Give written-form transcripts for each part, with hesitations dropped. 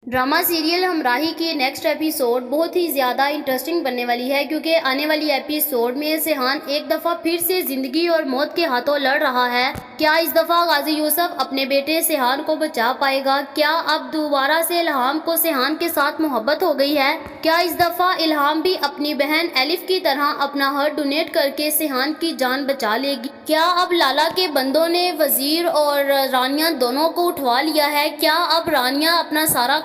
Drama serial हमराही की next episode बहुत ही ज़्यादा इंटरेस्टिंग बनने वाली है, क्योंकि आने वाली एपिसोड में सिहान एक दफ़ा फिर से ज़िंदगी और मौत के हाथों लड़ रहा है। क्या इस दफ़ा गाजी यूसुफ अपने बेटे सिहान को बचा पाएगा? क्या अब दोबारा से इल्हाम को सिहान के साथ मोहब्बत हो गई है? क्या इस दफ़ा इल्हाम भी अपनी बहन एलिफ की तरह अपना हार्ट डोनेट करके सिहान की जान बचा लेगी? क्या अब लाला के बंदों ने वजीर और रानिया दोनों को उठवा लिया है? क्या अब रानिया अपना सारा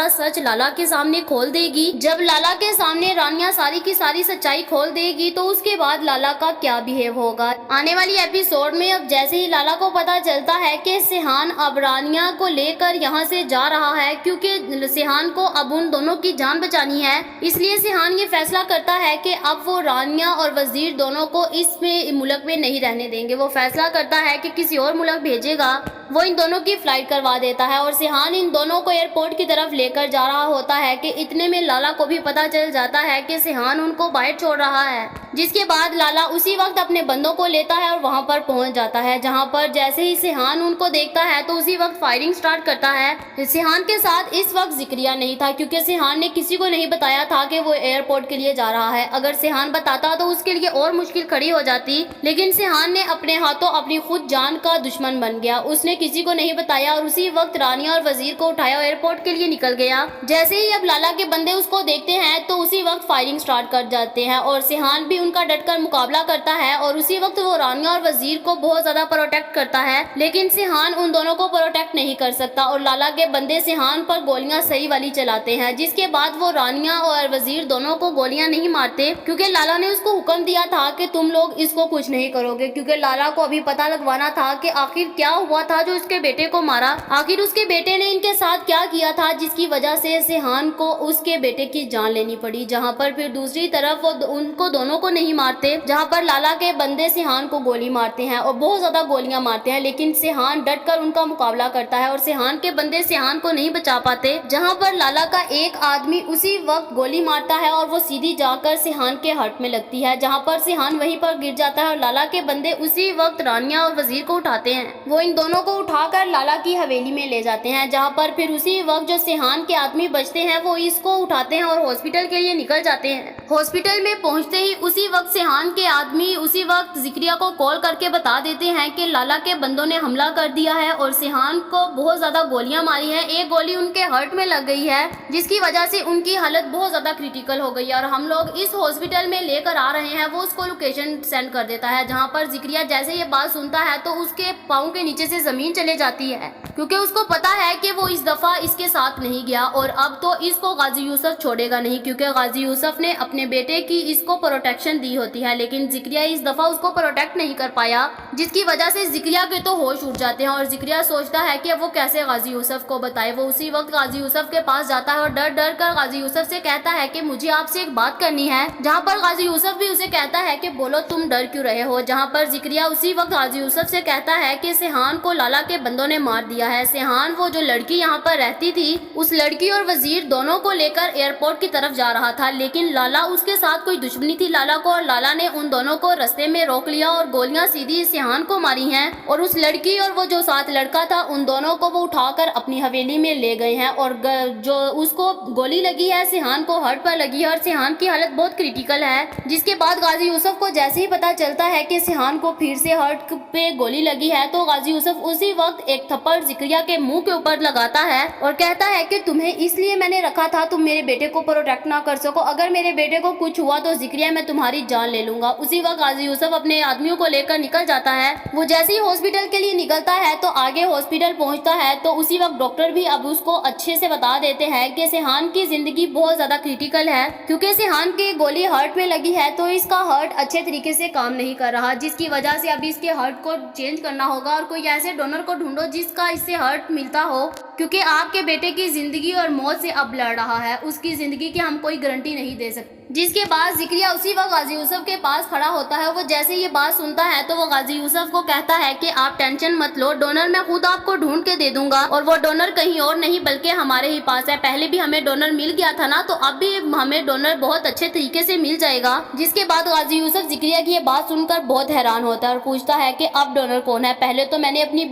सच लाला के सामने खोल देगी? जब लाला के सामने रानिया सारी की सारी सच्चाई खोल देगी तो उसके बाद लाला का क्या बिहेव होगा? आने वाली एपिसोड में अब जैसे ही लाला को पता चलता है कि सिहान अब रानिया को लेकर यहाँ से जा रहा है, क्योंकि सिहान को अब उन दोनों की जान बचानी है, इसलिए सिहान ये फैसला करता है कि अब वो रानिया और वजीर दोनों को इसमें मुल्क में नहीं रहने देंगे। वो फैसला करता है कि किसी और मुल्क भेजेगा। वो इन दोनों की फ्लाइट करवा देता है और सिहान इन दोनों को एयरपोर्ट की तरफ लेकर जा रहा होता है कि इतने में लाला को भी पता चल जाता है कि सिहान उनको बाहर छोड़ रहा है, जिसके बाद लाला उसी वक्त अपने बंदों को लेता है और वहां पर पहुंच जाता है, जहां पर जैसे ही सिहान उनको देखता है तो उसी वक्त फायरिंग स्टार्ट करता है। सिहान के साथ इस वक्त जिक्रिया नहीं था, क्योंकि सिहान ने किसी को नहीं बताया था कि वो एयरपोर्ट के लिए जा रहा है। अगर सिहान बताता तो उसके लिए और मुश्किल खड़ी हो जाती, लेकिन सिहान ने अपने हाथों अपनी खुद जान का दुश्मन बन गया। उसने किसी को नहीं बताया और उसी वक्त रानिया और वजीर को उठाया और एयरपोर्ट के लिए निकल गया। जैसे ही अब लाला के बंदे उसको देखते हैं तो उसी वक्त फायरिंग स्टार्ट कर जाते हैं और सिहान भी उनका डटकर मुकाबला करता है और उसी वक्त वो रानिया और वजीर को बहुत ज्यादा प्रोटेक्ट करता है, लेकिन सिहान उन दोनों को प्रोटेक्ट नहीं कर सकता और लाला के बंदे सिहान पर गोलियां सही वाली चलाते हैं, जिसके बाद वो रानिया और वजीर दोनों को गोलियां नहीं मारते, क्योंकि लाला ने उसको हुक्म दिया था कि तुम लोग इसको कुछ नहीं करोगे, क्योंकि लाला को अभी पता लगवाना था कि आखिर क्या हुआ था जो उसके बेटे को मारा। आखिर उसके बेटे ने इनके साथ क्या किया था जिसकी वजह से सिहान को उसके बेटे की जान लेनी पड़ी। जहां पर फिर दूसरी तरफ वो उनको दोनों को नहीं मारते, जहां पर लाला के बंदे सिहान को गोली मारते हैं और बहुत ज्यादा गोलियां मारते हैं, लेकिन सिहान डट कर उनका मुकाबला करता है और सिहान के बंदे सिहान को नहीं बचा पाते। जहां पर लाला का एक आदमी उसी वक्त गोली मारता है और वो सीधी जाकर सिहान के हार्ट में लगती है, जहां पर सिहान वहीं पर गिर जाता है और लाला के बंदे उसी वक्त रानिया और वजीर को उठाते हैं। वो इन दोनों को उठाकर लाला की हवेली में ले जाते हैं, जहां पर फिर उसी वक्त जो सिहान के आदमी बचते हैं वो इसको उठाते हैं और हॉस्पिटल के लिए निकल जाते हैं। हॉस्पिटल में पहुंचते ही उसी वक्त सिहान के आदमी उसी वक्त जिक्रिया को कॉल करके बता देते हैं कि लाला के बंदों ने हमला कर दिया है और सिहान को बहुत ज्यादा गोलियां मारी हैं। एक गोली उनके हार्ट में लग गई है, जिसकी वजह से उनकी हालत बहुत ज्यादा क्रिटिकल हो गई है और हम लोग इस हॉस्पिटल में लेकर आ रहे हैं। वो उसको लोकेशन सेंड कर देता है, जहां पर जिक्रिया जैसे ये बात सुनता है तो उसके पाँव के नीचे से जमीन चले जाती है, क्योंकि उसको पता है कि वो इस दफा इसके साथ नहीं गया और अब तो इसको गाजी यूसुफ छोड़ेगा नहीं, क्योंकि गाजी यूसुफ ने अपने बेटे की इसको प्रोटेक्शन दी होती है, लेकिन जिक्रिया इस दफा उसको प्रोटेक्ट नहीं कर पाया, जिसकी वजह से जिक्रिया के तो होश उड़ जाते हैं और जिक्रिया सोचता है कि वो कैसे गाजी यूसुफ को बताए। वो उसी वक्त गाजी यूसुफ के पास जाता है और डर डर कर गाजी यूसुफ से कहता है कि मुझे आपसे एक बात करनी है, जहाँ पर गाजी यूसुफ भी उसे कहता है कि बोलो तुम डर क्यों रहे हो। जहाँ पर जिक्रिया उसी वक्त गाजी यूसुफ से कहता है कि सिहान को लाला के बंदों ने मार दिया है। सिहान वो जो लड़की यहाँ पर रहती थी उस लड़की और वजीर दोनों को लेकर एयरपोर्ट की तरफ जा रहा था, लेकिन लाला उसके साथ कोई दुश्मनी थी लाला को, और लाला ने उन दोनों को रास्ते में रोक लिया और गोलियां सीधी सिहान को मारी हैं और उस लड़की और वो जो साथ लड़का था उन दोनों को वो उठाकर अपनी हवेली में ले गए हैं और जो उसको गोली लगी है सिहान को हार्ट पर लगी है और सिहान की हालत बहुत क्रिटिकल है। जिसके बाद गाजी यूसुफ को जैसे ही पता चलता है कि सिहान को फिर से हार्ट पे गोली लगी है तो गाजी यूसुफ उसी वक्त एक थप्पड़ जिक्रिया के मुंह के ऊपर लगाता है और कहता है कि तुम्हें इसलिए मैंने रखा था तुम मेरे बेटे को प्रोटेक्ट ना कर सको, अगर मेरे बेटे को कुछ हुआ तो जिक्रिया मैं तुम्हारी जान ले लूंगा। उसी वक्त गाजी यूसुफ अपने आदमियों को लेकर निकल जाता है। वो जैसे ही हॉस्पिटल के लिए निकलता है तो आगे हॉस्पिटल पहुंचता है तो उसी वक्त डॉक्टर भी अब उसको अच्छे से बता देते हैं कि सिहान की जिंदगी बहुत ज्यादा क्रिटिकल है, क्योंकि सिहान की गोली हार्ट में लगी है तो इसका हार्ट अच्छे तरीके से काम नहीं कर रहा, जिसकी वजह से अभी इसके हार्ट को चेंज करना होगा और कोई ऐसे डोनर को ढूंढो जिसका इससे हार्ट मिलता हो, क्योंकि आपके बेटे की जिंदगी और मौत से अब लड़ रहा है, उसकी जिंदगी की हम कोई गारंटी नहीं दे सकते। जिसके बाद जिक्रिया उसी वक्त गाजी यूसुफ के पास खड़ा होता है। वो जैसे ये बात सुनता है तो वो गाजी यूसुफ को कहता है कि आप टेंशन मत लो, डोनर मैं खुद आपको ढूंढ के दे दूंगा और वो डोनर कहीं और नहीं बल्कि हमारे ही पास है। पहले भी हमें डोनर मिल गया था ना, तो अब भी हमें डोनर बहुत अच्छे तरीके से मिल जाएगा। जिसके बाद गाजी यूसुफ जिक्रिया की ये बात सुनकर बहुत हैरान होता है और पूछता है कि अब डोनर कौन है? पहले तो मैंने अपनी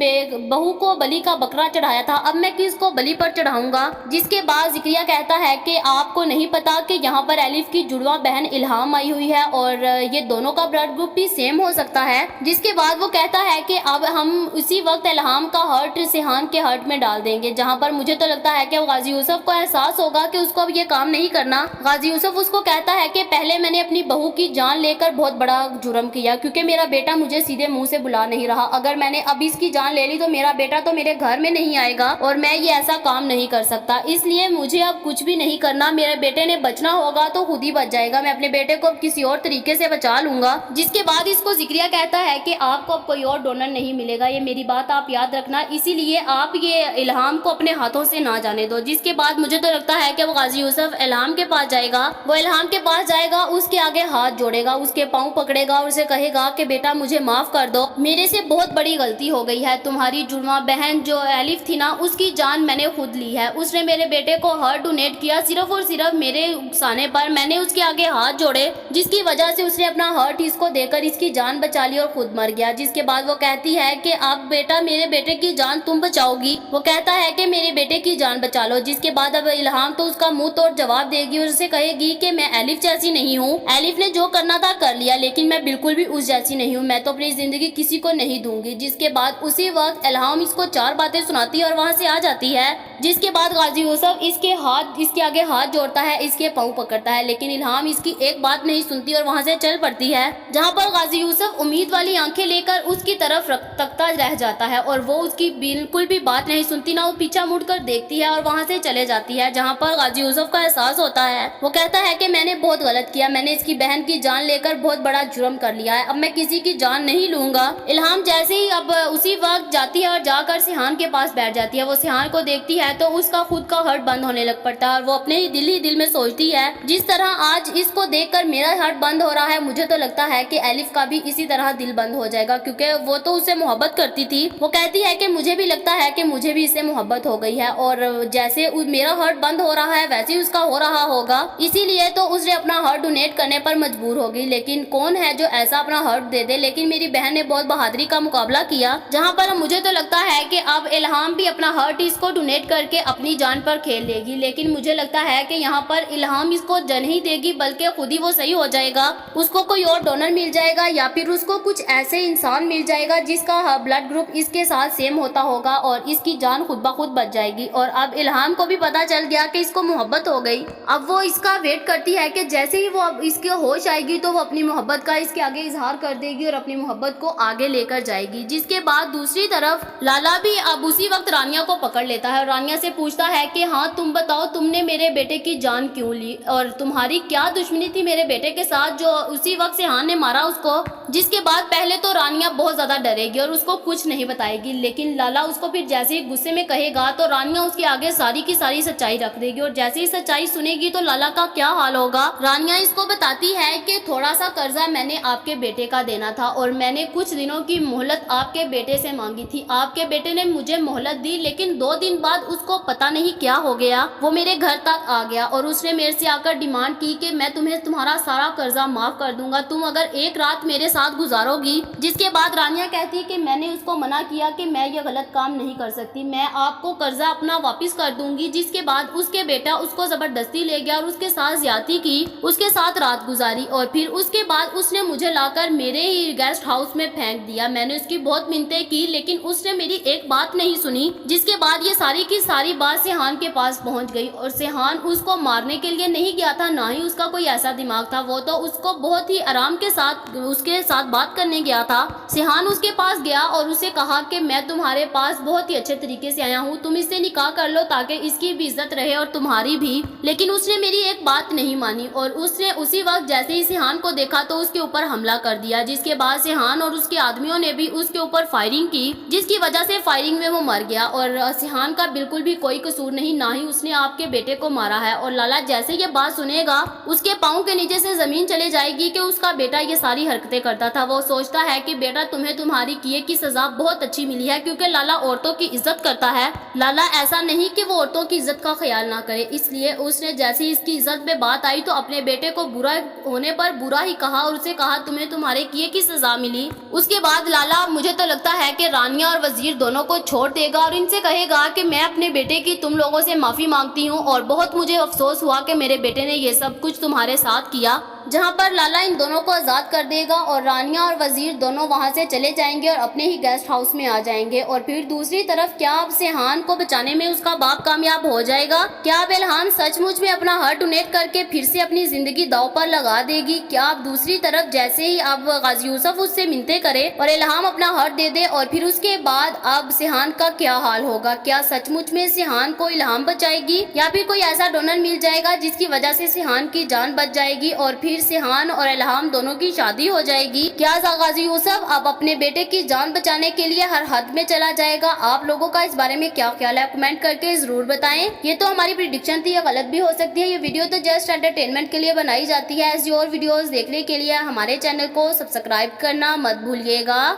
बहू को बलि का बकरा चढ़ाया था, अब मैं कि इसको बलि पर चढ़ाऊंगा। जिसके बाद ज़िक्रिया कहता है कि आपको नहीं पता कि यहाँ पर एलिफ की जुड़वा बहन इल्हाम आई हुई है और ये दोनों का ब्लड ग्रुप भी सेम हो सकता है। जिसके बाद वो कहता है कि अब हम उसी वक्त इल्हाम का हर्ट सिहान के हर्ट में डाल देंगे, जहाँ पर मुझे तो लगता है कि गाजी यूसुफ को एहसास होगा कि उसको अब ये काम नहीं करना। गाजी यूसुफ उसको कहता है कि पहले मैंने अपनी बहू की जान लेकर बहुत बड़ा जुर्म किया, क्योंकि मेरा बेटा मुझे सीधे मुंह से बुला नहीं रहा। अगर मैंने अब इसकी जान ले ली तो मेरा बेटा तो मेरे घर में नहीं आएगा और मैं ये ऐसा काम नहीं कर सकता, इसलिए मुझे अब कुछ भी नहीं करना। मेरे बेटे ने बचना होगा तो खुद ही बच जाएगा, मैं अपने बेटे को किसी और तरीके से बचा लूंगा। जिसके बाद इसको ज़िक्रिया कहता है कि आपको अब कोई और डोनर नहीं मिलेगा, ये मेरी बात आप याद रखना, इसीलिए आप ये इल्हाम को अपने हाथों से ना जाने दो। जिसके बाद मुझे तो लगता है कि वो गाजी यूसुफ इल्हाम के पास जाएगा, वो इल्हाम के पास जाएगा, उसके आगे हाथ जोड़ेगा, उसके पाँव पकड़ेगा और उसे कहेगा कि बेटा मुझे माफ कर दो, मेरे से बहुत बड़ी गलती हो गई है। तुम्हारी जुड़वा बहन जो एलिफ थी ना, उसकी जान मैंने खुद ली है। उसने मेरे बेटे को हार्ट डोनेट किया सिर्फ और सिर्फ मेरे उकसाने पर। मैंने उसके आगे हाथ जोड़े, जिसकी वजह से उसने अपना हार्ट इसको देकर इसकी जान बचा ली और खुद मर गया। जिसके बाद वो कहती है कि अब बेटा मेरे बेटे की जान तुम बचाओगी। वो कहता है कि मेरे बेटे की जान बचा लो। जिसके बाद अब इल्हाम तो उसका मुंह तोड़ जवाब देगी और उसे कहेगी कि मैं एलिफ जैसी नहीं हूँ, एलिफ ने जो करना था कर लिया, लेकिन मैं बिल्कुल भी उस जैसी नहीं हूँ, मैं तो अपनी जिंदगी किसी को नहीं दूंगी। जिसके बाद उसी वक्त इल्हाम इसको 4 बातें सुनाती है और वहाँ से आ जाती है। जिसके बाद गाजी यूसुफ इसके आगे हाथ जोड़ता है, इसके पाँव पकड़ता है, लेकिन इल्हाम इसकी एक बात नहीं सुनती और वहाँ से चल पड़ती है। जहाँ पर गाजी यूसुफ उम्मीद वाली आंखें लेकर उसकी तरफ तकता रह जाता है और वो उसकी बिल्कुल भी बात नहीं सुनती ना, वो पीछा मुड़कर देखती है और वहाँ से चले जाती है। जहाँ पर गाजी यूसुफ का एहसास होता है, वो कहता है कि मैंने बहुत गलत किया, मैंने इसकी बहन की जान लेकर बहुत बड़ा जुर्म कर लिया है, अब मैं किसी की जान नहीं लूंगा। इल्हाम जैसे ही अब उसी वक्त जाती है और जाकर सिहान के पास बैठ जाती है। वो सिहान को देखती है तो उसका खुद का हार्ट बंद होने लग पड़ता है और वो अपने ही दिल में सोचती है, जिस तरह आज इसको देखकर मेरा हार्ट बंद हो रहा है, मुझे तो लगता है कि एलिफ का भी इसी तरह दिल बंद हो जाएगा, क्योंकि वो तो उससे मोहब्बत करती थी। वो कहती है कि मुझे भी लगता है कि मुझे भी इससे मोहब्बत हो गई है और जैसे मेरा हार्ट बंद हो रहा है वैसे ही उसका हो रहा होगा, इसीलिए तो उसने अपना हार्ट डोनेट करने पर मजबूर हो गई। लेकिन कौन है जो ऐसा अपना हार्ट दे दे। लेकिन मेरी बहन ने बहुत बहादुरी का मुकाबला किया, जहाँ पर मुझे तो लगता है कि अब इल्हाम भी अपना हार्ट इसको डोनेट करके अपनी जान पर खेल लेगी। लेकिन मुझे लगता है कि यहाँ पर इल्हाम इसको जन ही देगी, बल्कि खुद ही वो सही हो जाएगा, उसको कोई और डोनर मिल जाएगा या फिर उसको कुछ ऐसे इंसान मिल जाएगा जिसका ब्लड ग्रुप इसके साथ सेम होता होगा और इसकी जान खुद ब खुद बच जाएगी। और अब इल्हाम को भी पता चल गया कि इसको मोहब्बत हो गई। अब वो इसका वेट करती है कि जैसे ही वो अब इसके होश आएगी तो वो अपनी मोहब्बत का इसके आगे इजहार कर देगी और अपनी मोहब्बत को आगे लेकर जाएगी। जिसके बाद दूसरी तरफ लाला भी अब उसी वक्त रानिया को पकड़ लेता है और रानिया से पूछता है कि हाँ तुम बताओ, तुमने मेरे बेटे की जान क्यों ली और तुम्हारी क्या दुश्मनी थी मेरे बेटे के साथ जो उसी वक्त सिहान ने मारा उसको। जिसके बाद पहले तो रानिया बहुत ज्यादा डरेगी और उसको कुछ नहीं बताएगी, लेकिन लाला उसको फिर जैसे ही गुस्से में कहेगा तो रानिया उसके आगे सारी की सारी सच्चाई रख देगी और जैसे ही सच्चाई सुनेगी तो लाला का क्या हाल होगा। रानिया इसको बताती है कि थोड़ा सा कर्जा मैंने आपके बेटे का देना था और मैंने कुछ दिनों की मोहलत आपके बेटे से मांगी थी। आपके बेटे ने मुझे मोहलत दी, लेकिन 2 दिन बाद उसको पता नहीं क्या हो गया, वो मेरे घर तक आ गया और उसने मेरे से आकर डिमांड की कि मैं तुम्हें तुम्हारा सारा कर्जा माफ कर दूंगा, तुम अगर एक रात मेरे साथ गुजारोगी। जिसके बाद रानिया कहती कि मैंने उसको मना किया कि मैं ये गलत काम नहीं कर सकती, मैं आपको कर्जा अपना वापस कर दूंगी। जिसके बाद उसके बेटा उसको जबरदस्ती ले गया और उसके साथ ज्यादती की, उसके साथ रात गुजारी और फिर उसके बाद उसने मुझे लाकर मेरे ही गेस्ट हाउस में फेंक दिया। मैंने उसकी बहुत मिन्नतें की लेकिन उसने मेरी एक बात नहीं सुनी। जिसके बाद ये सारी की सारी बात सिहान के पास पहुंच गई और सिहान उसको मारने के लिए नहीं गया था, ना ही उसका कोई ऐसा दिमाग था, वो तो उसको बहुत ही आराम के साथ उसके साथ बात करने गया था। सिहान उसके पास गया और उसे कहा कि मैं तुम्हारे पास बहुत ही अच्छे तरीके से आया हूँ, तुम इससे निकाह कर लो ताकि इसकी भी इज्जत रहे और तुम्हारी भी। लेकिन उसने मेरी एक बात नहीं मानी और उसने उसी वक्त जैसे ही सिहान को देखा तो उसके ऊपर हमला कर दिया। जिसके बाद सिहान और उसके आदमियों ने भी उसके ऊपर फायरिंग की, जिसकी वजह से फायरिंग में वो मर गया और सिहान का बिल्कुल भी कोई कसूर नहीं, ना ही उसने आपके बेटे को मारा है। और लाला जैसे ये बात सुनेगा उसके पाँव के नीचे से जमीन चले जाएगी कि उसका बेटा ये सारी हरकतें करता था। वो सोचता है कि बेटा तुम्हें तुम्हारी किए की सजा बहुत अच्छी मिली है, क्योंकि लाला औरतों की इज्जत करता है। लाला ऐसा नहीं कि वो औरतों की इज्जत का ख्याल ना करे, इसलिए उसने जैसे ही इसकी इज्जत में बात आई तो अपने बेटे को बुरा होने पर बुरा ही कहा और उसे कहा तुम्हें तुम्हारे किए की सजा मिली। उसके बाद लाला मुझे तो लगता है कि रानिया और वजीर दोनों को छोड़ देगा और इनसे कहेगा نے کہا کہ میں اپنے بیٹے کی تم لوگوں سے معافی مانگتی ہوں اور بہت مجھے افسوس ہوا کہ میرے بیٹے نے یہ سب کچھ تمہارے ساتھ کیا، جہاں پر لالا ان دونوں کو آزاد کر دے گا اور رانیہ اور وزیر دونوں وہاں سے چلے جائیں گے اور اپنے ہی گیسٹ ہاؤس میں آ جائیں گے۔ اور پھر دوسری طرف کیا اب سیحان کو بچانے میں اس کا باپ کامیاب ہو جائے گا؟ کیا اب الہام سچ مچ میں اپنا ہارٹ ڈونیٹ کر کے پھر سے اپنی زندگی داؤ پر لگا دے گی؟ کیا اب دوسری طرف جیسے ہی اب غازی یوسف اس سے منتیں کرے اور الہام اپنا ہارٹ دے دے اور پھر اس کے بعد اب سیحان کا کیا حال ہوگا؟ کیا سچ مچ میں سیحان کو الہام بچائے گی یا پھر کوئی ایسا ڈونر مل جائے گا جس کی وجہ سے سیحان کی جان بچ جائے گی اور پھر سیحان اور الہام دونوں کی شادی ہو جائے گی؟ کیا غازی یوسف اب اپنے بیٹے کی جان بچانے کے لیے ہر حد میں چلا جائے گا؟ آپ لوگوں کا اس بارے میں کیا خیال ہے کمنٹ کر کے ضرور بتائیں۔ یہ تو ہماری پریڈکشن تھی، یہ غلط بھی ہو سکتی ہے۔ یہ ویڈیو تو جسٹ انٹرٹینمنٹ کے لیے بنائی جاتی ہے۔ ایسی اور ویڈیوز دیکھنے کے لیے ہمارے چینل کو سبسکرائب کرنا مت بھولیے گا۔